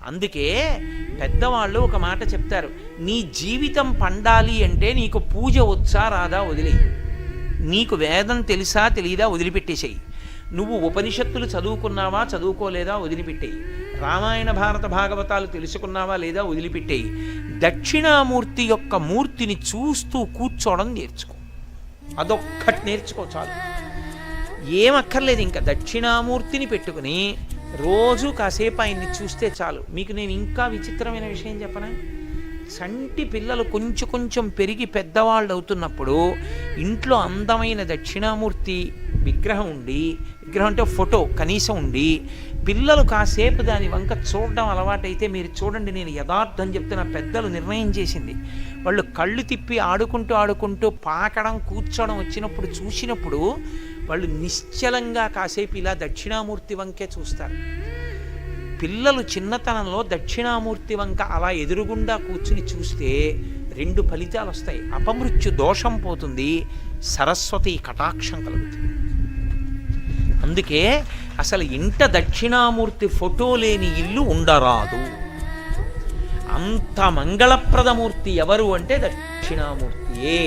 అందుకే పెద్దవాళ్ళు ఒక మాట చెప్తారు, నీ జీవితం పండాలి అంటే నీకు పూజ వచ్చా రాదా వదిలేయి, నీకు వేదం తెలుసా తెలీదా వదిలిపెట్టేసేయి, నువ్వు ఉపనిషత్తులు చదువుకున్నావా చదువుకోలేదా వదిలిపెట్టేయి, రామాయణ భారత భాగవతాలు తెలుసుకున్నావా లేదా వదిలిపెట్టేయి, దక్షిణామూర్తి యొక్క మూర్తిని చూస్తూ కూర్చోవడం నేర్చుకో, అదొక్కటి నేర్చుకో చాలు. ఏమక్కర్లేదు, ఇంకా దక్షిణామూర్తిని పెట్టుకుని రోజు కాసేపు ఆయన్ని చూస్తే చాలు. మీకు నేను ఇంకా విచిత్రమైన విషయం చెప్పనా, చంటి పిల్లలు కొంచెం కొంచెం పెరిగి పెద్దవాళ్ళు అవుతున్నప్పుడు ఇంట్లో అందమైన దక్షిణామూర్తి విగ్రహం ఉండి, విగ్రహం అంటే ఫోటో కనీసం ఉండి, పిల్లలు కాసేపు దాని వంక చూడడం అలవాటైతే మీరు చూడండి, నేను యథార్థం చెప్తున్న, పెద్దలు నిర్ణయం చేసింది, వాళ్ళు కళ్ళు తిప్పి ఆడుకుంటూ ఆడుకుంటూ పాకడం కూర్చోవడం వచ్చినప్పుడు చూసినప్పుడు వాళ్ళు నిశ్చలంగా కాసేపు ఇలా దక్షిణామూర్తి వంకే చూస్తారు. పిల్లలు చిన్నతనంలో దక్షిణామూర్తి వంక అలా ఎదురుగుండా కూర్చుని చూస్తే 2 ఫలితాలు వస్తాయి, అపమృత్యు దోషం పోతుంది, సరస్వతి కటాక్షం కలుగుతుంది. అందుకే అసలు ఇంట దక్షిణామూర్తి ఫోటో లేని ఇల్లు ఉండరాదు. అంత మంగళప్రదమూర్తి ఎవరు అంటే దక్షిణామూర్తియే.